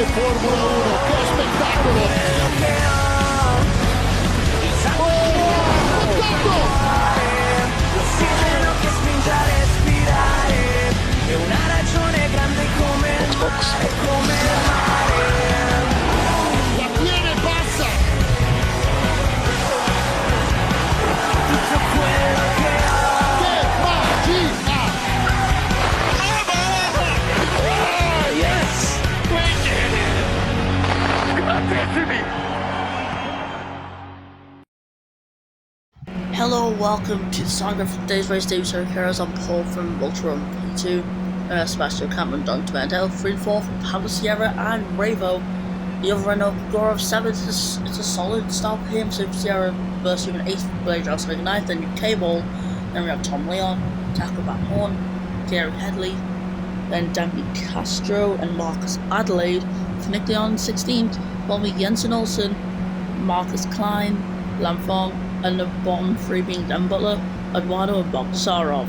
Formula 1, che spettacolo! L'ossigeno che spinge a respirare è una ragione grande come il mare, come il mare. La tiene bassa! Tutto quello che ho. Che magia! Yes! We did it! Grandissimi! Hello, welcome to the saga for today's race. David Sarah on pole from Ultra Run P2. Sebastian Cameron, Don Tomato, 3 and 4 from Pablo Sierra and Bravo. The other Renault Gorov 7 it's a solid start for him. So Sierra versus even 8th for Blade House 9th, then UK Ball. Then we have Tom Leon, Taco Van Horn, Gary Headley, then Danny Castro and Marcus Adelaide. For Nick Leon 16th, following Jensen Olsen, Marcus Klein, Lamfong, and the bottom 3 being Dan Butler, Eduardo and Bogsarov.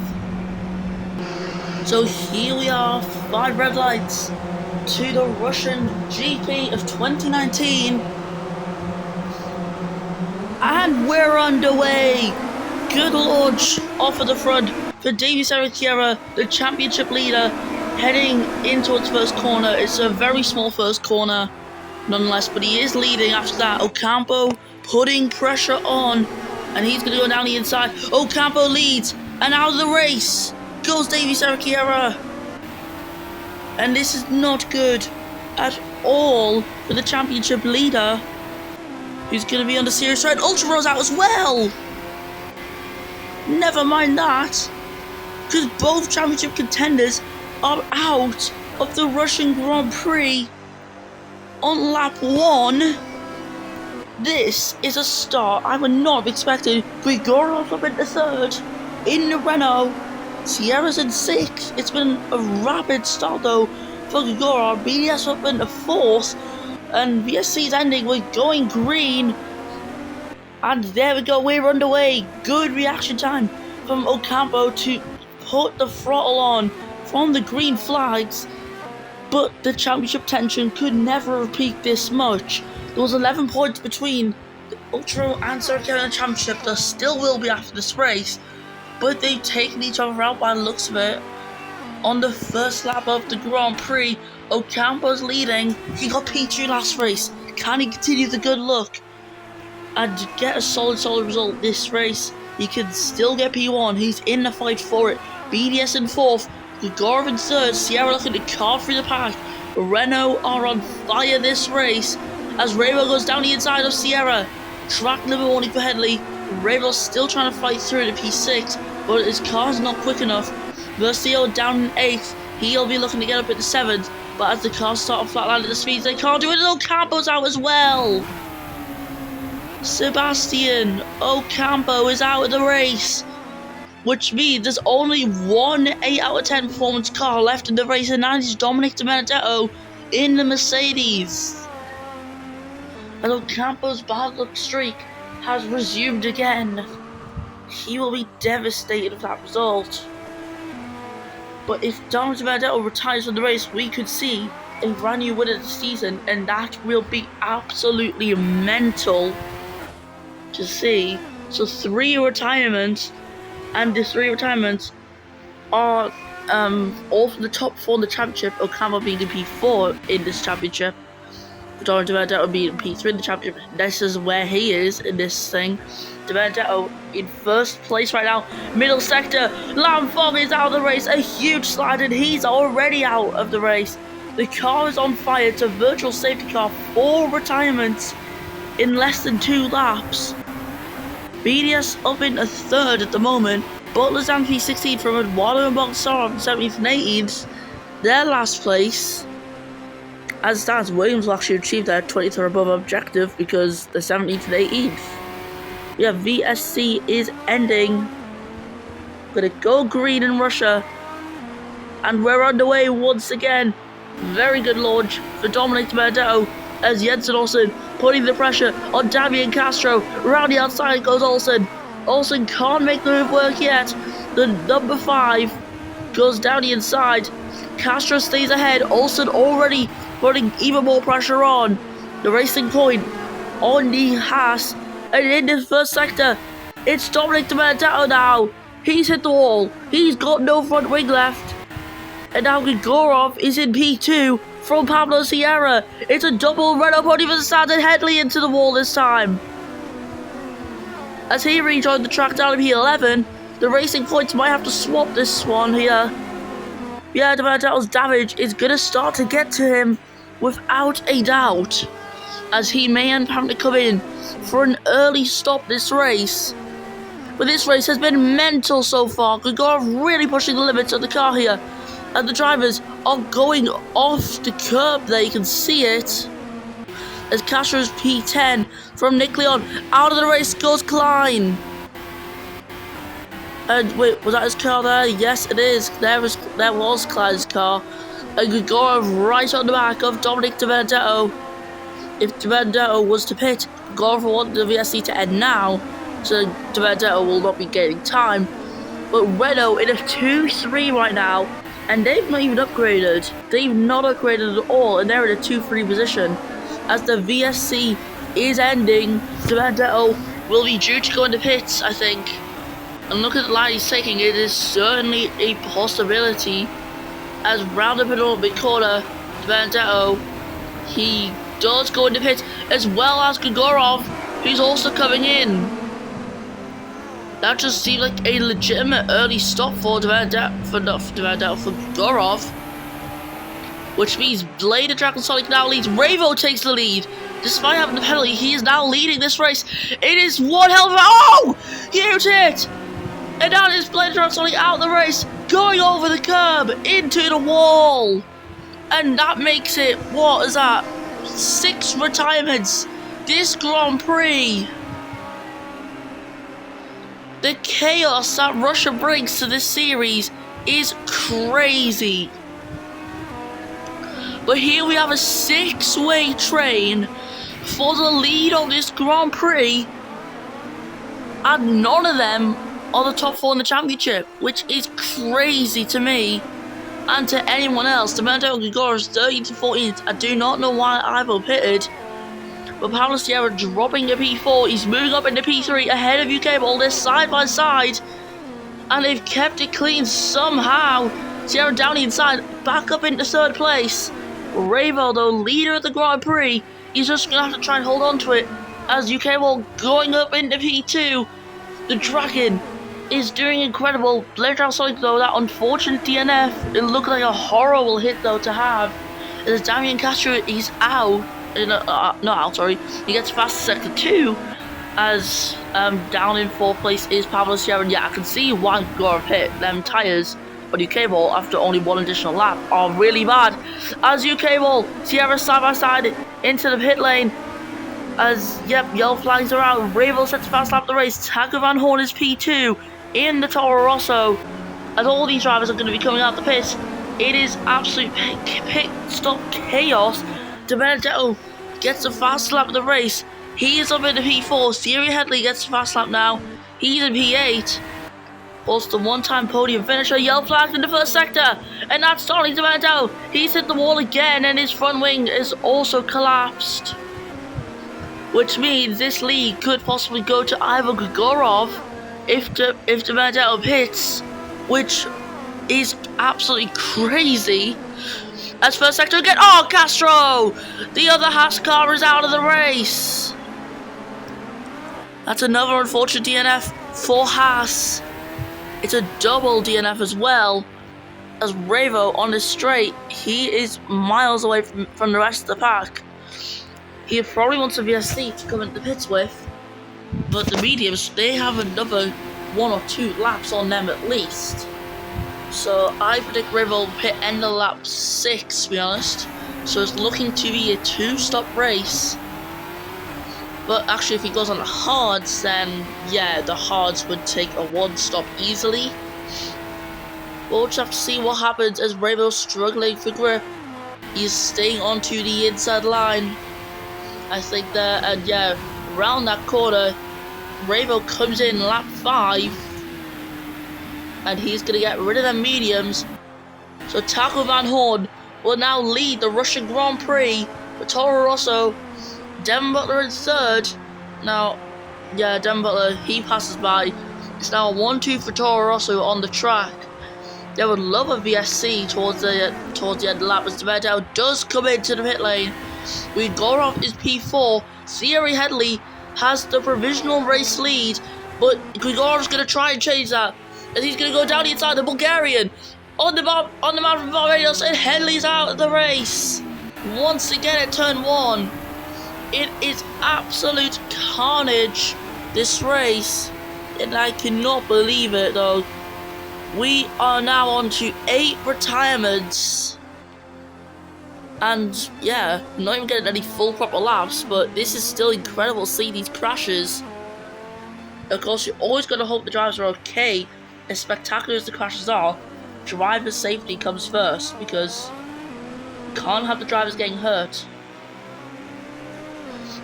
So here we are, 5 red lights to the Russian GP of 2019. And we're underway. Good lord, off at the front for Davide Saracchiera, the championship leader, heading into its first corner. It's a very small first corner, nonetheless, but he is leading after that. Ocampo putting pressure on, and he's going to go down the inside. Ocampo leads, and out of the race goes Davide Saracchiera. And this is not good at all for the championship leader, who's going to be under serious threat. Ultra Rose out as well. Never mind that, because both championship contenders are out of the Russian Grand Prix on lap 1. This is a start I would not have expected. Grigorov up into 3rd in the Renault. Sierra's in 6th. It's been a rapid start though for Grigorov. BDS up into 4th. And VSC's ending with going green. And there we go, we're underway. Good reaction time from Ocampo to put the throttle on from the green flags. But the championship tension could never have peaked this much. There was 11 points between the Ultra and Saracchiera in the championship. There still will be after this race, but they've taken each other out by the looks of it. On the first lap of the Grand Prix, Ocampo's leading. He got P2 last race. Can he continue the good luck and get a solid result this race? He can still get P1. He's in the fight for it. BDS in 4th, Grigorov in 3rd, Sierra looking to carve through the pack. Renault are on fire this race as Rabo goes down the inside of Sierra. Track limit warning for Headley. Rabo's still trying to fight through to P6, but his car's not quick enough. Versio down in 8th. He'll be looking to get up into 7th, but as the cars start to flatline at the speeds, they can't do it. Ocampo's out as well. Sebastian Ocampo is out of the race, which means there's only one 8 out of 10 performance car left in the race, and that is Dominic DiBenedetto in the Mercedes. And Ocampo's bad luck streak has resumed again. He will be devastated with that result. But if Dominic DiBenedetto retires from the race, we could see a brand new winner this season, and that will be absolutely mental to see. So 3 retirements, and the 3 retirements are all from the top 4 in the championship. Ocampo being in P4 in this championship. Dominic DiBenedetto being in P3 in the championship. This is where he is in this thing. DiBenedetto in 1st place right now. Middle sector. Lamfong is out of the race. A huge slide, and he's already out of the race. The car is on fire. It's a virtual safety car. 4 retirements in less than 2 laps. BDS up into 3rd at the moment. Butler's down P16 from Eduardo and Bogsarov in 17th and 18th. Their last place. As it stands, Williams will actually achieve their 20th or above objective because the 17th and 18th. Yeah, VSC is ending. Gonna go green in Russia. And we're underway once again. Very good launch for Dominic DiBenedetto as Jensen Olsen putting the pressure on Damian Castro. Around the outside goes Olsen. Olsen can't make the move work yet. The number 5 goes down the inside. Castro stays ahead. Olsen already putting even more pressure on the Racing Point, on the Haas, and in the first sector, it's Dominic Di Benedetto now. He's hit the wall. He's got no front wing left. And now Gregorov is in P2 from Pablo Sierra. It's a double Renault pony for the start and Headley into the wall this time. As he rejoined the track down in P11, the Racing Points might have to swap this one here. Yeah, Di Benedetto's damage is going to start to get to him without a doubt, as he may end up having to come in for an early stop this race. But this race has been mental so far. Gregorov really pushing the limits of the car here, and the drivers are going off the curb there, you can see it. As Castro's P10 from Nick Leon, out of the race goes Klein. And wait, was that his car there? Yes, it is. There was Klein's car. And Gregorov right on the back of Dominic Di Benedetto. If Di Benedetto was to pit, Gregorov wanted the VSC to end now, so Di Benedetto will not be gaining time. But Renault in a 2-3 right now, and they've not even upgraded. They've not upgraded at all, and they're in a 2-3 position. As the VSC is ending, Di Benedetto will be due to go into pits, I think. And look at the line he's taking, it is certainly a possibility. As round the penultimate corner, Di Benedetto, he does go into pits, as well as Gregorov, who's also coming in. That just seemed like a legitimate early stop for Gregorov. Which means Blade of Dragon Sonic now leads. Ravo takes the lead. Despite having the penalty, he is now leading this race. It is one hell of a... Oh! Huge hit! And now it is Blade of Dragon Sonic out of the race, going over the curb, into the wall. And that makes it, what is that? 6 retirements this Grand Prix. The chaos that Russia brings to this series is crazy. But here we have a 6-way train for the lead of this Grand Prix, and none of them are the top 4 in the championship, which is crazy to me and to anyone else. Di Benedetto and Gregorov is 13-14. I do not know why Ivo pitted, but Pablo Sierra dropping a P4. He's moving up into P3 ahead of UK Ball. They're side by side, and they've kept it clean somehow. Sierra down the inside, back up into 3rd place. Ravo, though, leader of the Grand Prix, he's just going to have to try and hold on to it, as UK Ball going up into P2. The Dragon is doing incredible. Blade Dragon Sonic, though, that unfortunate DNF, it looked like a horrible hit, though, to have. As Damian Castro, he's out. Not out, sorry. He gets past sector 2, as down in 4th place is Pablo Sierra. And yeah, I can see why Gregorov hit them tyres. But UK Ball, after only 1 additional lap, are really bad. As UK Ball, Sierra side by side into the pit lane. As, yep, yellow flags are out. Ravo sets a fast lap of the race. Taco Van Horn is P2 in the Toro Rosso. As all these drivers are going to be coming out the pit, it is absolute pit stop chaos. Di Benedetto gets a fast lap of the race. He is up in the P4. Thierry Headley gets a fast lap now. He's in P8. Also the one-time podium finisher, yellow flagged in the 1st sector. And that's starting to Di Benedetto. He's hit the wall again, and his front wing is also collapsed. Which means this lead could possibly go to Ivo Gregorov if Di Benedetto pits, which is absolutely crazy. As 1st sector again, oh, Castro! The other Haas car is out of the race. That's another unfortunate DNF for Haas. It's a double DNF as well, as Ravo on the straight, he is miles away from the rest of the pack. He probably wants a VSC to come into the pits with, but the mediums, they have another 1 or 2 laps on them at least. So I predict Ravo will pit end of lap 6, to be honest. So it's looking to be a 2-stop race. But actually, if he goes on the hards, then yeah, the hards would take a 1-stop easily. We'll just have to see what happens as Ravo's struggling for grip. He's staying onto the inside line, I think there, and yeah, around that corner, Ravo comes in lap 5, and he's gonna get rid of them mediums. So Taco Van Horn will now lead the Russian Grand Prix with Toro Rosso. Devon Butler in third. Now, yeah, Devon Butler, he passes by. It's now a 1-2 for Toro Rosso on the track. They would love a VSC towards the end of the lap as Demetrio does come into the pit lane. Grigorov is P4. Thierry Headley has the provisional race lead, but Grigorov's going to try and change that as he's going to go down the inside. The Bulgarian on the map from Barbados, and Headley's out of the race once again at turn 1. It is absolute carnage, this race, and I cannot believe it though. We are now on to 8 retirements. And yeah, not even getting any full proper laps, but this is still incredible to see these crashes. Of course, you're always going to hope the drivers are okay. As spectacular as the crashes are, driver safety comes first, because you can't have the drivers getting hurt.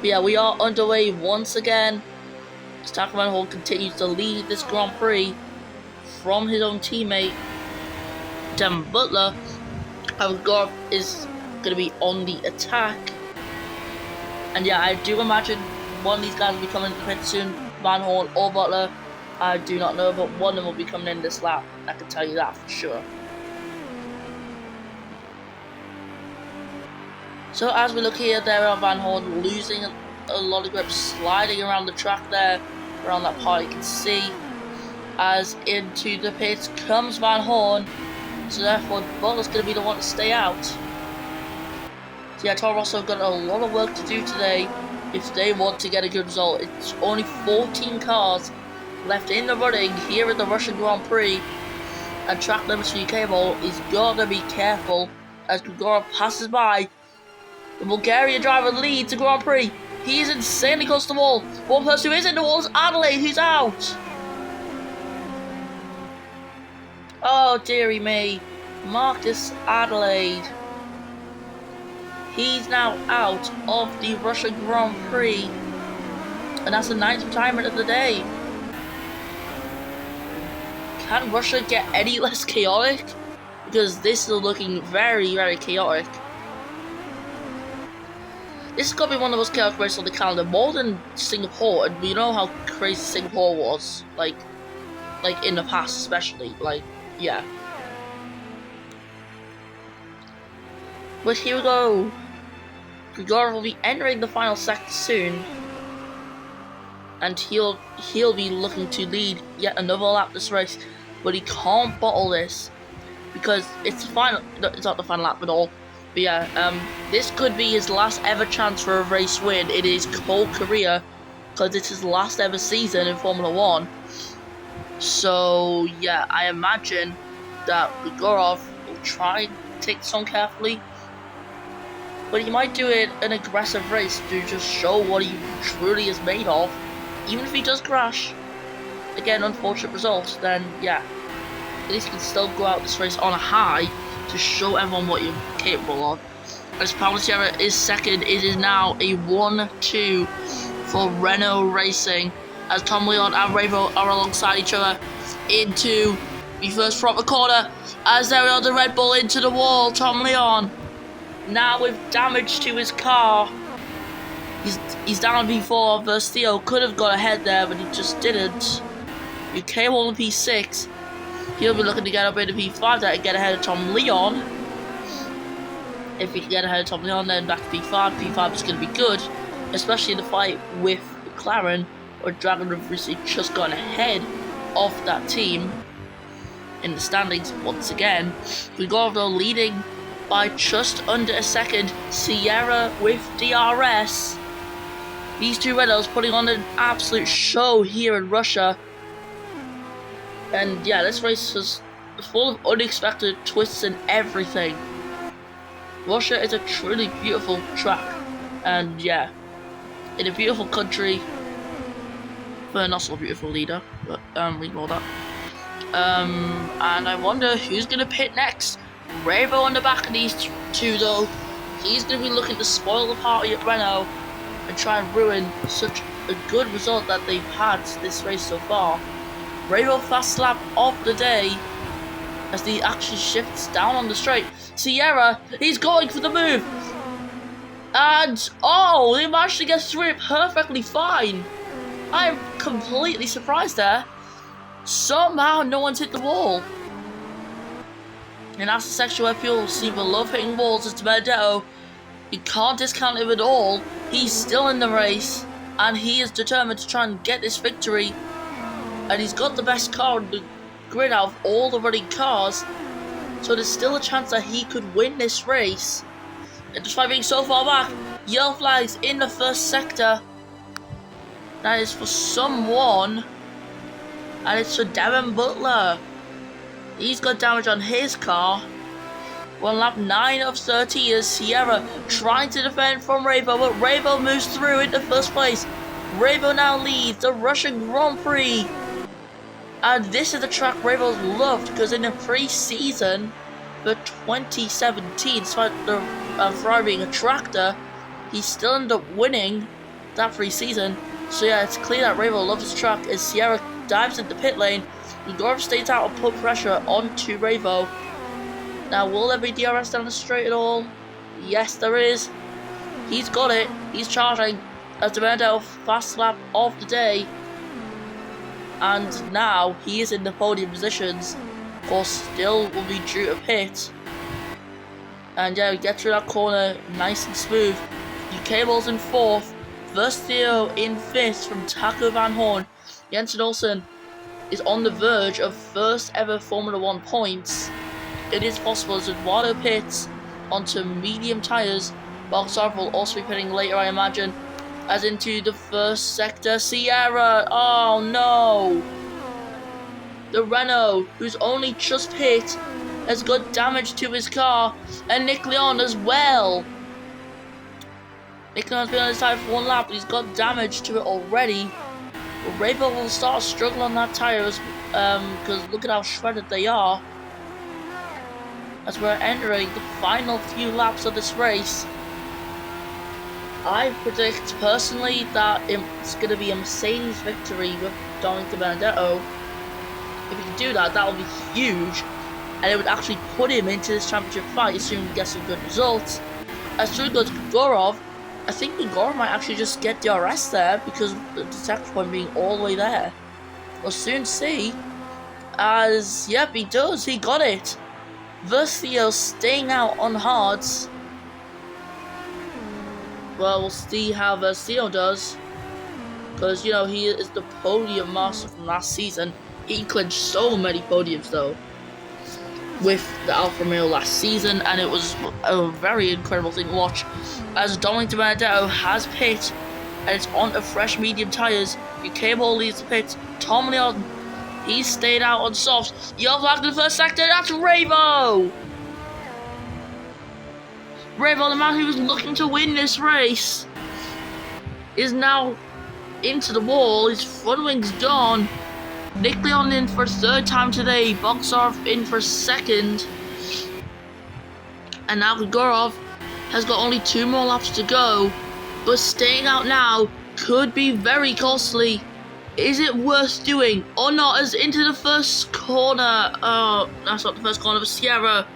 But yeah, we are underway once again. Stockman Van Hall continues to lead this Grand Prix from his own teammate, Devon Butler. Grigorov is going to be on the attack. And yeah, I do imagine one of these guys will be coming to pit soon, Van Horn or Butler. I do not know, but one of them will be coming in this lap. I can tell you that for sure. So as we look here, there are Van Horn losing a lot of grip, sliding around the track there, around that part you can see. As into the pits comes Van Horn, so therefore Butler's going to be the one to stay out. So yeah, Toro Rosso have got a lot of work to do today if they want to get a good result. It's only 14 cars left in the running here at the Russian Grand Prix, and track limits for UK Bowl is gotta be careful as Grigorov passes by. The Bulgarian driver leads the Grand Prix. He is insanely close to the wall. One person who is in the wall is Adelaide, who's out. Oh dearie me, Marcus Adelaide. He's now out of the Russian Grand Prix, and that's the 9th retirement of the day. Can Russia get any less chaotic? Because this is looking very, very chaotic. This is going to be one of the most chaotic races on the calendar, more than Singapore, and we know how crazy Singapore was, like in the past especially, yeah. But here we go. Grigorov will be entering the final sector soon, and he'll be looking to lead yet another lap this race, but he can't bottle this because it's the final. No, it's not the final lap at all. But yeah, this could be his last ever chance for a race win in his whole career, because it's his last ever season in Formula 1. So yeah, I imagine that Grigorov will try and take this on carefully, but he might do it an aggressive race to just show what he truly is made of. Even if he does crash, again, unfortunate result, then yeah, at least he can still go out this race on a high to show everyone what you're capable of. As Paolo Sierra is second, it is now a 1-2 for Renault Racing, as Tom Leon and Ravo are alongside each other into the first proper corner, as there are the Red Bull into the wall. Tom Leon now with damage to his car. He's down P4 versus Theo. Could have got ahead there, but he just didn't. UK will in P6. He'll be looking to get up into P5 there and get ahead of Tom Leon. If he can get ahead of Tom Leon, then back to P5. P5 is going to be good, especially in the fight with McLaren, or Dragon have recently just gone ahead of that team in the standings once again. Grigorov though leading by just under a second. Sierra with DRS. These two Renaults putting on an absolute show here in Russia. And yeah, this race was full of unexpected twists and everything. Russia is a truly beautiful track, and yeah, in a beautiful country for a not so beautiful leader, but we ignore that. And I wonder who's gonna pit next. Ravo on the back of these two though. He's gonna be looking to spoil the party at Renault and try and ruin such a good result that they've had this race so far. Ravo fast lap of the day, as he actually shifts down on the straight. Sierra, he's going for the move. And, oh, they managed to get through it perfectly fine. I'm completely surprised there. Somehow no one's hit the wall. And that's the section where people seem to love hitting walls. It's Benedetto. You can't discount him at all. He's still in the race. And he is determined to try and get this victory. And he's got the best car on the grid out of all the running cars. So there's still a chance that he could win this race. And despite being so far back, yellow flags in the first sector. That is for someone. And it's for Devin Butler. He's got damage on his car. On lap 9 of 30 is Sierra trying to defend from Rabo, but Rabo moves through into first place. Rabo now leads the Russian Grand Prix. And this is the track Rabo's loved, because in the pre-season for 2017, despite the Ferrari being a tractor, he still ended up winning that pre-season. So yeah, it's clear that Rabo loves this track as Sierra dives into the pit lane. Igorov stays out and put pressure onto Rabo. Now, will there be DRS down the straight at all? Yes, there is. He's got it. He's charging as the Benedetto fast lap of the day. And now he is in the podium positions. Of course, still will be due to pit. And yeah, we get through that corner nice and smooth. UK Ball's in 4th. Verstio in 5th from Taco Van Horn. Jensen Olsen is on the verge of first ever Formula 1 points. It is possible as Eduardo pits onto medium tyres. Boxar will also be pitting later, I imagine, as into the first sector. Sierra, oh no! The Renault, who's only just pit, has got damage to his car, and Nick Leon as well. Nick Leon's been on his tyre for one lap, but he's got damage to it already. But Rabo will start to struggle on that tyre, because look at how shredded they are. As we're entering the final few laps of this race, I predict personally that it's going to be a Mercedes victory with Dominic Benedetto. If he can do that, that would be huge, and it would actually put him into this championship fight, assuming he gets some good results. As soon as Gurov, I think Gurov might actually just get DRS there because of the detector point being all the way there. We'll soon see. As yep, he does. He got it. Versio staying out on hards. Well, we'll see how Versio does, because you know he is the podium master from last season. He clinched so many podiums though with the Alfa Romeo last season, and it was a very incredible thing to watch. As Dominic Benedetto has pit, and it's on a fresh medium tyres. UK Ball leads the pit. Tom Leon, he stayed out on softs. Yellow flag in the first sector. That's Rabo. Rabo, the man who was looking to win this race, is now into the wall. His front wing's gone. Nick Leon in for 3rd time today. Boxarov in for 2nd. And now Gurov has got only 2 more laps to go. But staying out now could be very costly. Is it worth doing or not? As into the first corner. Oh, that's not the first corner, but Sierra.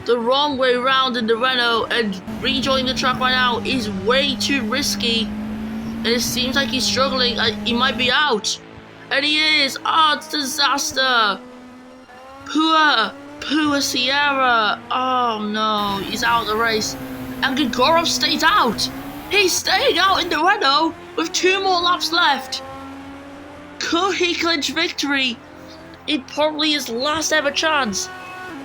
The wrong way round in the Renault, and rejoining the track right now is way too risky. And it seems like he's struggling. He might be out. And he is. Oh, it's disaster. Poor Sierra. Oh no, he's out of the race. And Gregorov stays out. He's staying out in the Renault with 2 more laps left. Could he clinch victory? It probably his last ever chance.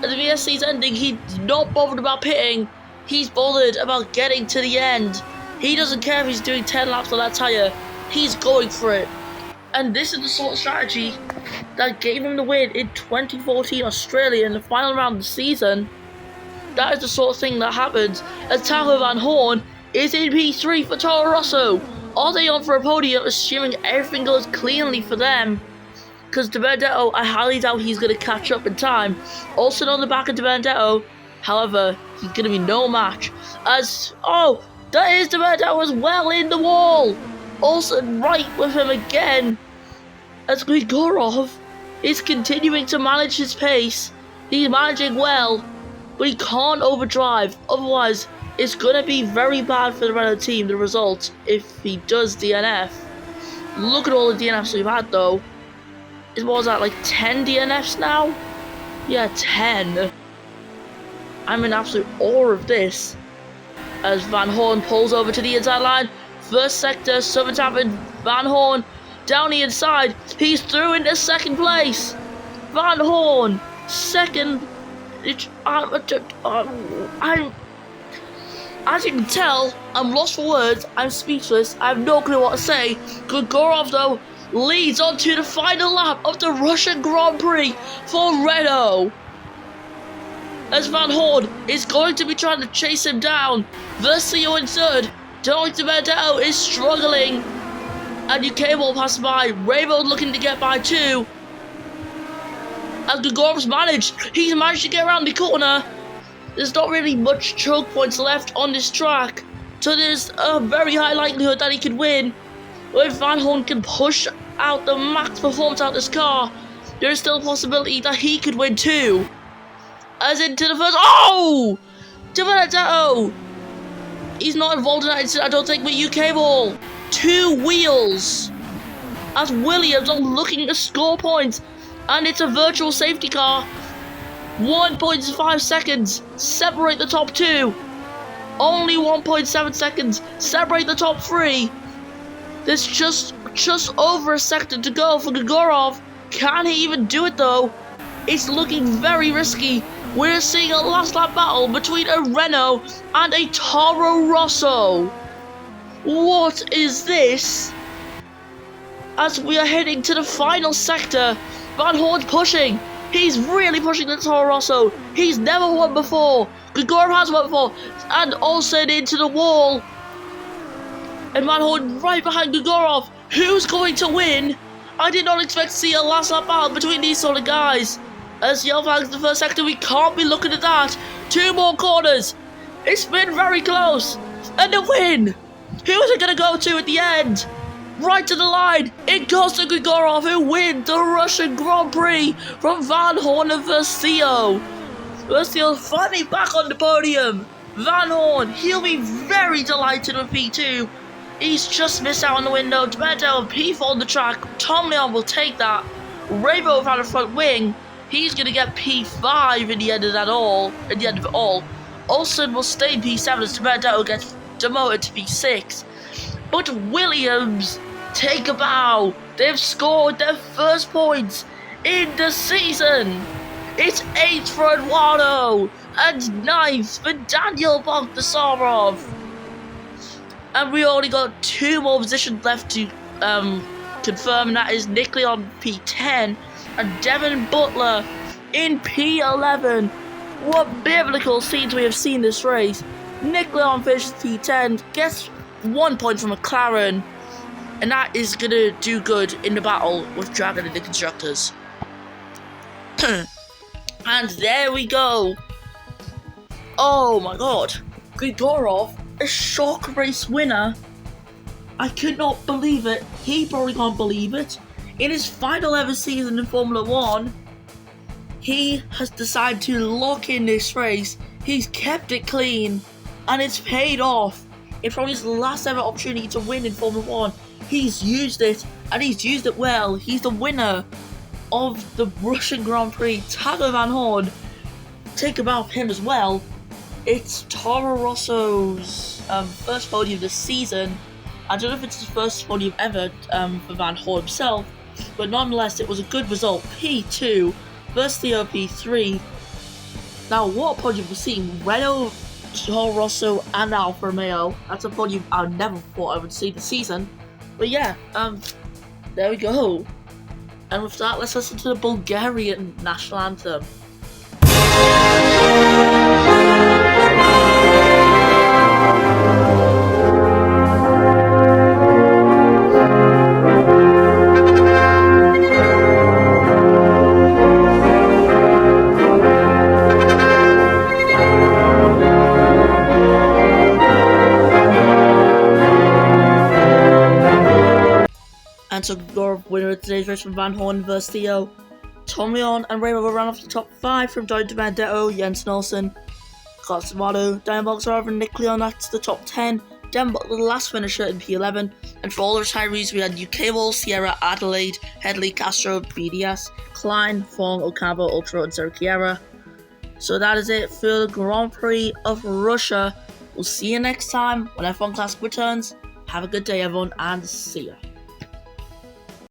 At the VSC's ending, he's not bothered about pitting. He's bothered about getting to the end. He doesn't care if he's doing 10 laps on that tyre. He's going for it. And this is the sort of strategy that gave him the win in 2014 Australia in the final round of the season. That is the sort of thing that happens as Taco Van Horn is in P3 for Toro Rosso. Are they on for a podium, assuming everything goes cleanly for them? Because De Benedetto, I highly doubt he's going to catch up in time. Also on the back of De Benedetto, however, he's going to be no match. As, oh, that is De Benedetto as well in the wall. Also right with him again. As Grigorov is continuing to manage his pace. He's managing well, but he can't overdrive. Otherwise, it's going to be very bad for the Renault team, the result, if he does DNF. Look at all the DNFs we've had, though. What was that, like 10 DNFs now? Yeah, 10. I'm in absolute awe of this. As Van Horn pulls over to the inside line. First sector, something's happened. Van Horn down the inside. He's through into second place. Van Horn, second. As you can tell, I'm lost for words. I'm speechless. I have no clue what to say. Grigorov, though, leads on to the final lap of the Russian Grand Prix for Renault. As Van Horn is going to be trying to chase him down. Versio in third. Dominic Di Benedetto is struggling. And A.G.E will pass by. Rainbow looking to get by too. As Grigorov's he's managed to get around the corner. There's not really much choke points left on this track, so there's a very high likelihood that he could win. But if Van Horn can push out the max performance out of this car, there's still a possibility that he could win too. As into the first, Di Benedetto! He's not involved in that incident, I don't think, with A.G.E ball. 2 wheels. As Williams are looking to score points, and it's a virtual safety car. 1.5 seconds separate the top 2. Only 1.7 seconds separate the top 3. There's just over a second to go for Grigorov. Can he even do it though? It's looking very risky. We're seeing a last lap battle between a Renault and a Toro Rosso. What is this? As we are heading to the final sector, Van Horn's pushing. He's really pushing the Toro Rosso. He's never won before. Grigorov has won before. And Olsen into the wall. And Van Horn right behind Grigorov. Who's going to win? I did not expect to see a last lap battle between these sort of guys. As Yellow flags the first sector, we can't be looking at that. 2 more corners. It's been very close. And the win. Who is it going to go to at the end? Right to the line, it goes to Grigorov, who wins the Russian Grand Prix from Van Horn and Versio. Versio finally back on the podium. Van Horn, he'll be very delighted with P2. He's just missed out on the window. Di Benedetto P4 on the track. Tom Leon will take that. Rainbow without a front wing. He's going to get P5 in the end of it all. Olsen will stay in P7 as Di Benedetto gets demoted to P6. But Williams take a bow. They've scored their first points in the season. It's 8th for Eduardo and 9th for Daniel Bogdasarov. And we only got 2 more positions left to confirm, and that is Nick Leon P10 and Devin Butler in P11. What biblical scenes we have seen this race. Nick Leon finishes P10, gets 1 point from McLaren, and that is going to do good in the battle with Dragon and the Constructors. And there we go. Oh my god. Grigorov, a shock race winner. I could not believe it. He probably can't believe it. In his final ever season in Formula 1, he has decided to lock in this race. He's kept it clean, and it's paid off. It's probably his last ever opportunity to win in Formula 1. He's used it, and he's used it well. He's the winner of the Russian Grand Prix. Taco Van Horn, take a bow of him as well. It's Toro Rosso's first podium this season. I don't know if it's his first podium ever for Van Horn himself, but nonetheless, it was a good result. P2 versus the P3. Now, what podium we're seeing? Renault, Toro Rosso, and Alfa Romeo. That's a podium I never thought I would see this season. But yeah, there we go. And with that, let's listen to the Bulgarian national anthem. And so Grigorov, winner of today's race from Van Horn versus Theo. Tom Leon and Ray ran off the top 5 from Joey DiBenedetto, Jens Nelson, Carlos Savado, Diane Boxer and Nick Leon. That's the top 10. Then the last finisher in P11. And for all the retirees, we had UK Wall, Sierra, Adelaide, Headley, Castro, BDS, Klein, Fong, Ocampo, Ultra, and Zerkiera. So that is it for the Grand Prix of Russia. We'll see you next time when F1 Classic returns. Have a good day, everyone, and see ya.